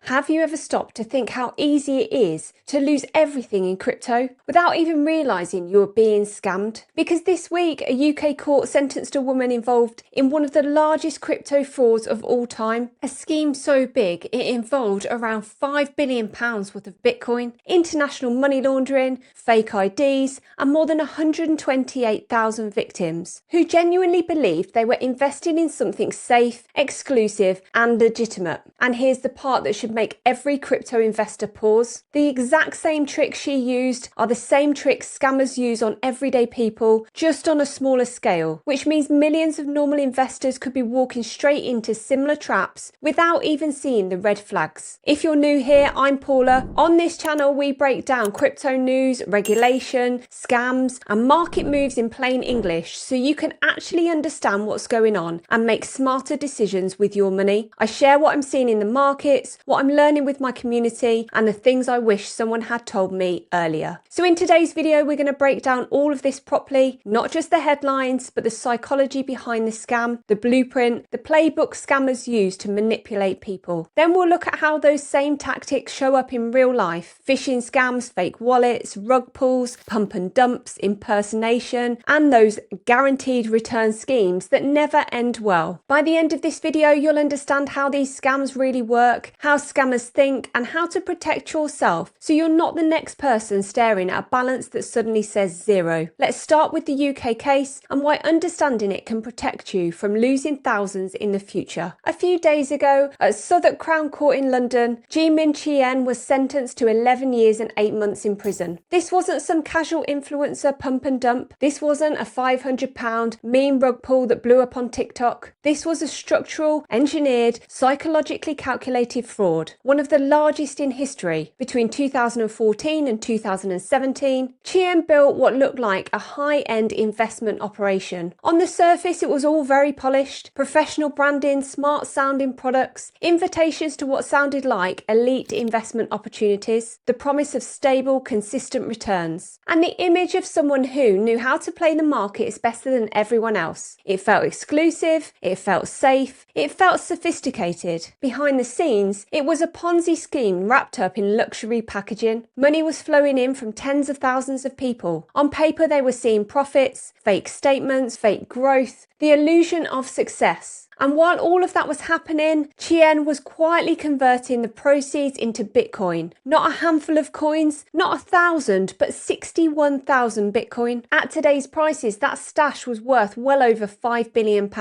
Have you ever stopped to think how easy it is to lose everything in crypto without even realising you're being scammed? Because this week, a UK court sentenced a woman involved in one of the largest crypto frauds of all time. A scheme so big it involved around £5 billion worth of Bitcoin, international money laundering, fake IDs, and more than 128,000 victims who genuinely believed they were investing in something safe, exclusive, and legitimate. And here's the part that should make every crypto investor pause. The exact same tricks she used are the same tricks scammers use on everyday people, just on a smaller scale, which means millions of normal investors could be walking straight into similar traps without even seeing the red flags. If you're new here, I'm Paula. On this channel, we break down crypto news, regulation, scams, and market moves in plain English so you can actually understand what's going on and make smarter decisions with your money. I share what I'm seeing in the markets, what I'm learning with my community, and the things I wish someone had told me earlier. So in today's video, we're going to break down all of this properly, not just the headlines, but the psychology behind the scam, the blueprint, the playbook scammers use to manipulate people. Then we'll look at how those same tactics show up in real life: phishing scams, fake wallets, rug pulls, pump and dumps, impersonation, and those guaranteed return schemes that never end well. By the end of this video, you'll understand how these scams really work, how scammers think, and how to protect yourself so you're not the next person staring at a balance that suddenly says zero. Let's start with the UK case and why understanding it can protect you from losing thousands in the future. A few days ago, at Southwark Crown Court in London, Jimin Chien was sentenced to 11 years and 8 months in prison. This wasn't some casual influencer pump and dump. This wasn't a £500 meme rug pull that blew up on TikTok. This was a structural, engineered, psychologically calculated fraud, one of the largest in history. Between 2014 and 2017, Chien built what looked like a high-end investment operation. On the surface, it was all very polished: professional branding, smart-sounding products, invitations to what sounded like elite investment opportunities, the promise of stable, consistent returns, and the image of someone who knew how to play the markets better than everyone else. It felt exclusive, it felt safe, it felt sophisticated. Behind the scenes, it was a Ponzi scheme wrapped up in luxury packaging. Money was flowing in from tens of thousands of people. On paper, they were seeing profits, fake statements, fake growth, the illusion of success. And while all of that was happening, Chien was quietly converting the proceeds into Bitcoin. Not a handful of coins, not 1,000, but 61,000 Bitcoin. At today's prices, that stash was worth well over £5 billion.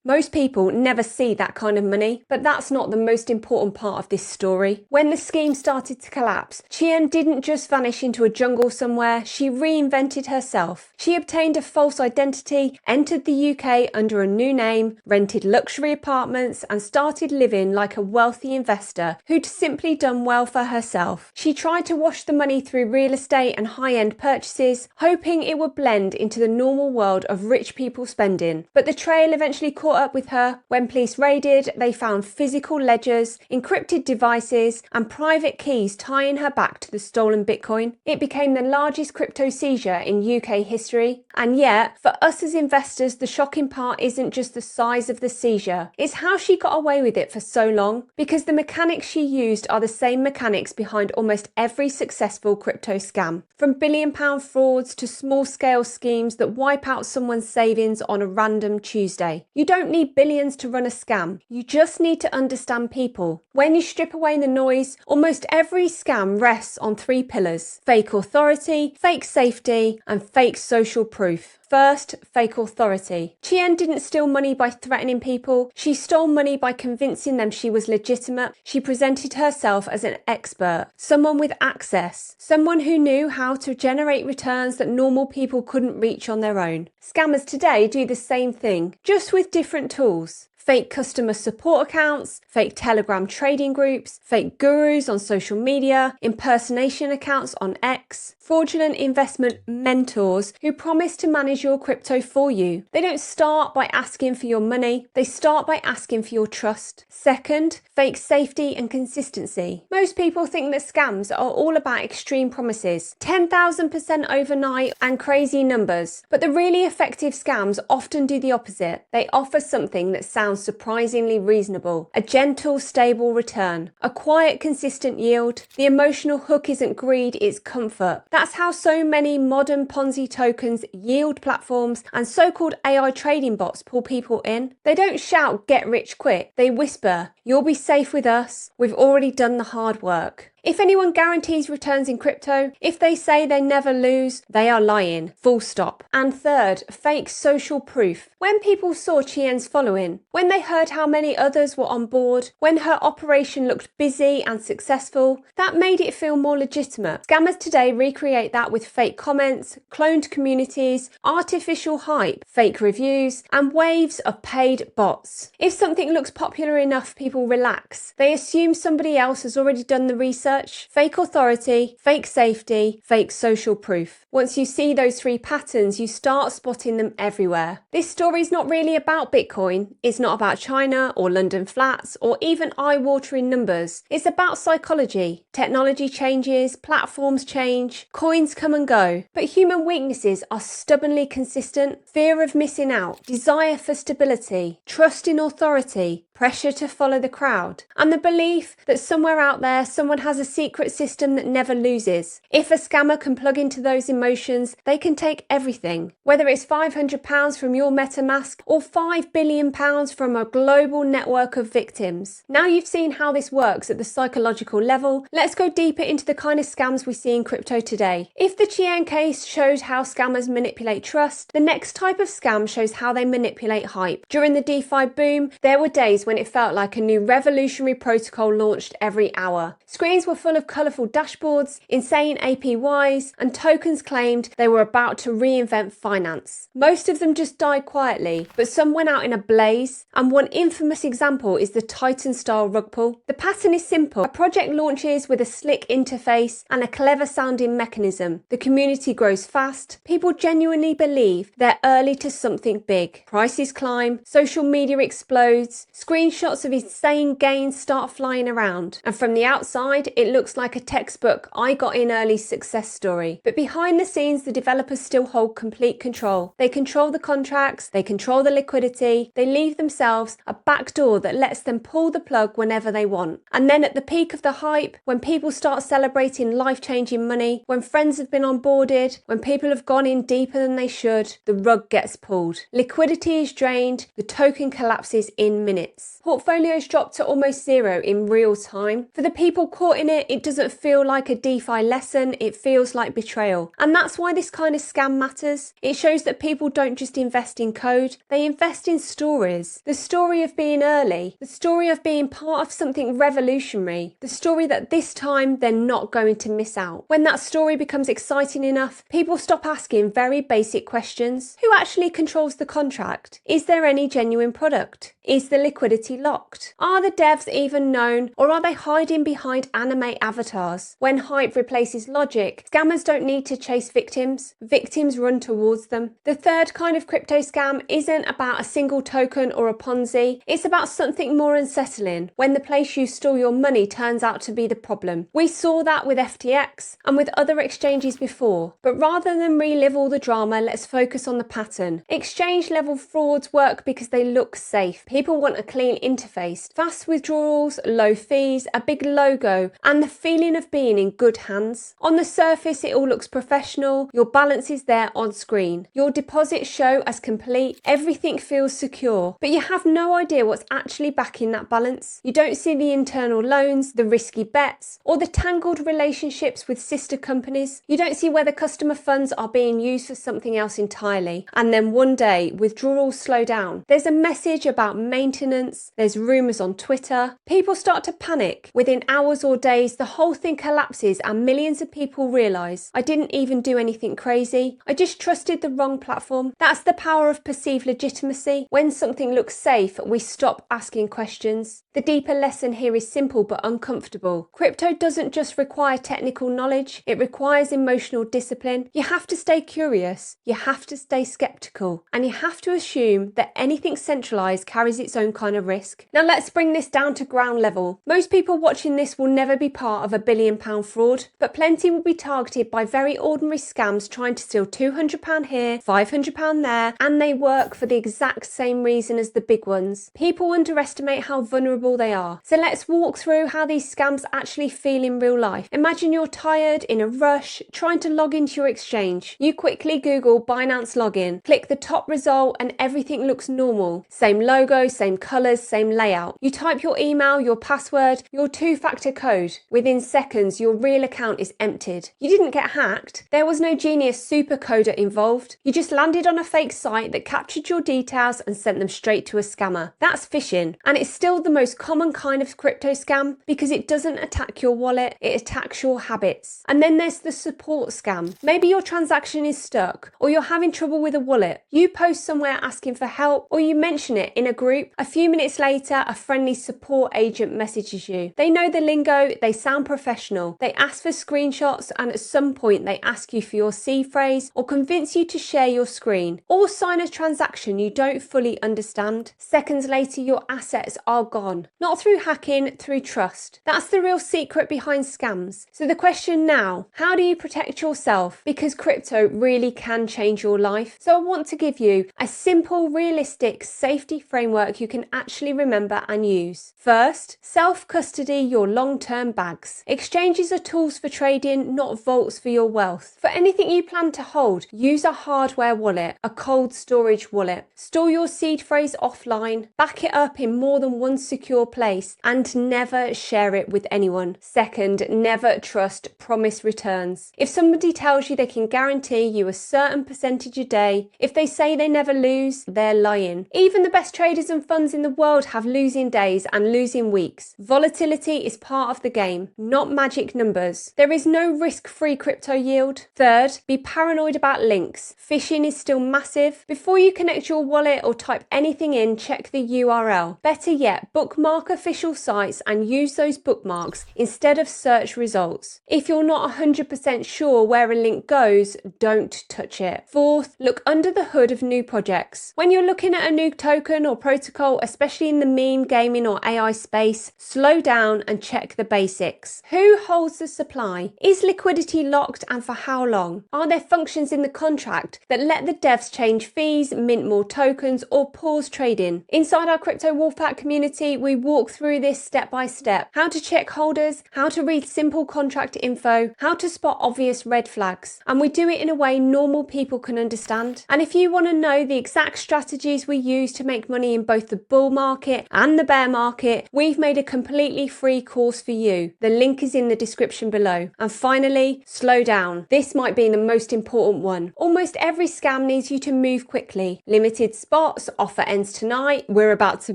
Most people never see that kind of money, but that's not the most important part of this story. When the scheme started to collapse, Chien didn't just vanish into a jungle somewhere, she reinvented herself. She obtained a false identity, entered the UK under a new name, rented luxury apartments, and started living like a wealthy investor who'd simply done well for herself. She tried to wash the money through real estate and high-end purchases, hoping it would blend into the normal world of rich people spending. But the trail eventually caught up with her. When police raided, they found physical ledgers, encrypted devices, and private keys tying her back to the stolen Bitcoin. It became the largest crypto seizure in UK history. And yet, for us as investors, the shocking part isn't just the size of the seizure, it's how she got away with it for so long, because the mechanics she used are the same mechanics behind almost every successful crypto scam. From billion-pound frauds to small-scale schemes that wipe out someone's savings on a random Tuesday. You don't need billions to run a scam. You just need to understand people. When you strip away the noise, almost every scam rests on 3 pillars: fake authority, fake safety, and fake social proof. First, fake authority. Chien didn't steal money by threatening people. She stole money by convincing them she was legitimate. She presented herself as an expert, someone with access, someone who knew how to generate returns that normal people couldn't reach on their own. Scammers today do the same thing, just with different tools. Fake customer support accounts, fake Telegram trading groups, fake gurus on social media, impersonation accounts on X, fraudulent investment mentors who promise to manage your crypto for you. They don't start by asking for your money, they start by asking for your trust. Second, fake safety and consistency. Most people think that scams are all about extreme promises, 10,000% overnight and crazy numbers. But the really effective scams often do the opposite. They offer something that sounds sounds surprisingly reasonable. A gentle, stable return. A quiet, consistent yield. The emotional hook isn't greed, it's comfort. That's how so many modern Ponzi tokens, yield platforms, and so-called AI trading bots pull people in. They don't shout, "Get rich quick." They whisper, "You'll be safe with us. We've already done the hard work." If anyone guarantees returns in crypto, if they say they never lose, they are lying. Full stop. And third, fake social proof. When people saw Chien's following, when they heard how many others were on board, when her operation looked busy and successful, that made it feel more legitimate. Scammers today recreate that with fake comments, cloned communities, artificial hype, fake reviews, and waves of paid bots. If something looks popular enough, people relax. They assume somebody else has already done the research. Fake authority, fake safety, fake social proof. Once you see those three patterns, you start spotting them everywhere. This story is not really about Bitcoin. It's not about China or London flats or even eye-watering numbers. It's about psychology. Technology changes, platforms change, coins come and go. But human weaknesses are stubbornly consistent. Fear of missing out, desire for stability, trust in authority, pressure to follow the crowd, and the belief that somewhere out there someone has a secret system that never loses. If a scammer can plug into those emotions, they can take everything. Whether it's £500 from your MetaMask or £5 billion from a global network of victims. Now you've seen how this works at the psychological level, let's go deeper into the kind of scams we see in crypto today. If the Chien case showed how scammers manipulate trust, the next type of scam shows how they manipulate hype. During the DeFi boom, there were days when it felt like a new revolutionary protocol launched every hour. Screens were full of colourful dashboards, insane APYs, and tokens claimed they were about to reinvent finance. Most of them just died quietly, but some went out in a blaze, and one infamous example is the Titan-style rug pull. The pattern is simple. A project launches with a slick interface and a clever-sounding mechanism. The community grows fast. People genuinely believe they're early to something big. Prices climb, social media explodes, screenshots of insane gains start flying around, and from the outside it looks like a textbook "I got in early" success story. But behind the scenes, the developers still hold complete control. They control the contracts, they control the liquidity, they leave themselves a backdoor that lets them pull the plug whenever they want. And then at the peak of the hype, when people start celebrating life-changing money, when friends have been onboarded, when people have gone in deeper than they should, the rug gets pulled. Liquidity is drained, the token collapses in minutes. Portfolios drop to almost zero in real time. For the people caught in it, it doesn't feel like a DeFi lesson, it feels like betrayal. And that's why this kind of scam matters. It shows that people don't just invest in code, they invest in stories. The story of being early, the story of being part of something revolutionary, the story that this time they're not going to miss out. When that story becomes exciting enough, people stop asking very basic questions. Who actually controls the contract? Is there any genuine product? Is the liquidity locked? Are the devs even known, or are they hiding behind anime avatars? When hype replaces logic, scammers don't need to chase victims. Victims run towards them. The third kind of crypto scam isn't about a single token or a Ponzi. It's about something more unsettling, when the place you store your money turns out to be the problem. We saw that with FTX and with other exchanges before. But rather than relive all the drama, let's focus on the pattern. Exchange level frauds work because they look safe. People want a clean interface, fast withdrawals, low fees, a big logo, and the feeling of being in good hands. On the surface, it all looks professional. Your balance is there on screen. Your deposits show as complete. Everything feels secure. But you have no idea what's actually backing that balance. You don't see the internal loans, the risky bets, or the tangled relationships with sister companies. You don't see whether customer funds are being used for something else entirely. And then one day, withdrawals slow down. There's a message about maintenance, there's rumours on Twitter. People start to panic. Within hours or days, the whole thing collapses and millions of people realise, I didn't even do anything crazy. I just trusted the wrong platform. That's the power of perceived legitimacy. When something looks safe, we stop asking questions. The deeper lesson here is simple but uncomfortable. Crypto doesn't just require technical knowledge, it requires emotional discipline. You have to stay curious, you have to stay skeptical, and you have to assume that anything centralised carries its own kind of similar risk. Now let's bring this down to ground level. Most people watching this will never be part of a £1 billion fraud, but plenty will be targeted by very ordinary scams trying to steal £200 here, £500 there, and they work for the exact same reason as the big ones. People underestimate how vulnerable they are. So let's walk through how these scams actually feel in real life. Imagine you're tired, in a rush, trying to log into your exchange. You quickly Google Binance login, click the top result, and everything looks normal. Same logo, same colors, same layout. You type your email, your password, your two-factor code. Within seconds, your real account is emptied. You didn't get hacked. There was no genius supercoder involved. You just landed on a fake site that captured your details and sent them straight to a scammer. That's phishing, and it's still the most common kind of crypto scam because it doesn't attack your wallet, it attacks your habits. And then there's the support scam. Maybe your transaction is stuck, or you're having trouble with a wallet. You post somewhere asking for help, or you mention it in a group. A few minutes later, a friendly support agent messages you. They know the lingo, they sound professional. They ask for screenshots, and at some point they ask you for your C phrase or convince you to share your screen, or sign a transaction you don't fully understand. Seconds later, your assets are gone. Not through hacking, through trust. That's the real secret behind scams. So the question now, how do you protect yourself? Because crypto really can change your life. So I want to give you a simple, realistic safety framework you can actually remember and use. First, self-custody your long-term bags. Exchanges are tools for trading, not vaults for your wealth. For anything you plan to hold, use a hardware wallet, a cold storage wallet. Store your seed phrase offline, back it up in more than one secure place, and never share it with anyone. Second, never trust promise returns. If somebody tells you they can guarantee you a certain percentage a day, if they say they never lose, they're lying. Even the best traders and funds in the world have losing days and losing weeks. Volatility is part of the game, not magic numbers. There is no risk-free crypto yield. Third, be paranoid about links. Phishing is still massive. Before you connect your wallet or type anything in, check the URL. Better yet, bookmark official sites and use those bookmarks instead of search results. If you're not 100% sure where a link goes, don't touch it. Fourth, look under the hood of new projects. When you're looking at a new token or protocol, especially in the meme, gaming or AI space, slow down and check the basics. Who holds the supply? Is liquidity locked, and for how long? Are there functions in the contract that let the devs change fees, mint more tokens, or pause trading? Inside our Crypto Wolfpack community, we walk through this step by step. How to check holders, how to read simple contract info, how to spot obvious red flags. And we do it in a way normal people can understand. And if you want to know the exact strategies we use to make money in both the bull market and the bear market, we've made a completely free course for you. The link is in the description below. And finally, slow down. This might be the most important one. Almost every scam needs you to move quickly. Limited spots, offer ends tonight, we're about to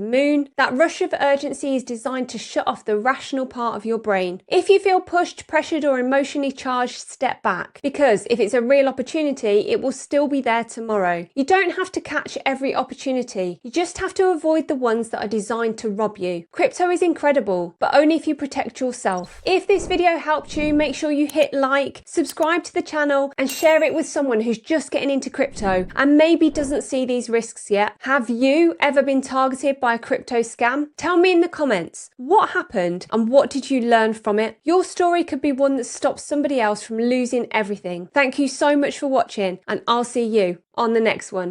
moon. That rush of urgency is designed to shut off the rational part of your brain. If you feel pushed, pressured, or emotionally charged, step back. Because if it's a real opportunity, it will still be there tomorrow. You don't have to catch every opportunity. You just have to avoid the ones that are designed to rob you. Crypto is incredible, but only if you protect yourself. If this video helped you, make sure you hit like, subscribe to the channel, and share it with someone who's just getting into crypto and maybe doesn't see these risks yet. Have you ever been targeted by a crypto scam? Tell me in the comments what happened and what did you learn from it? Your story could be one that stops somebody else from losing everything. Thank you so much for watching, and I'll see you on the next one.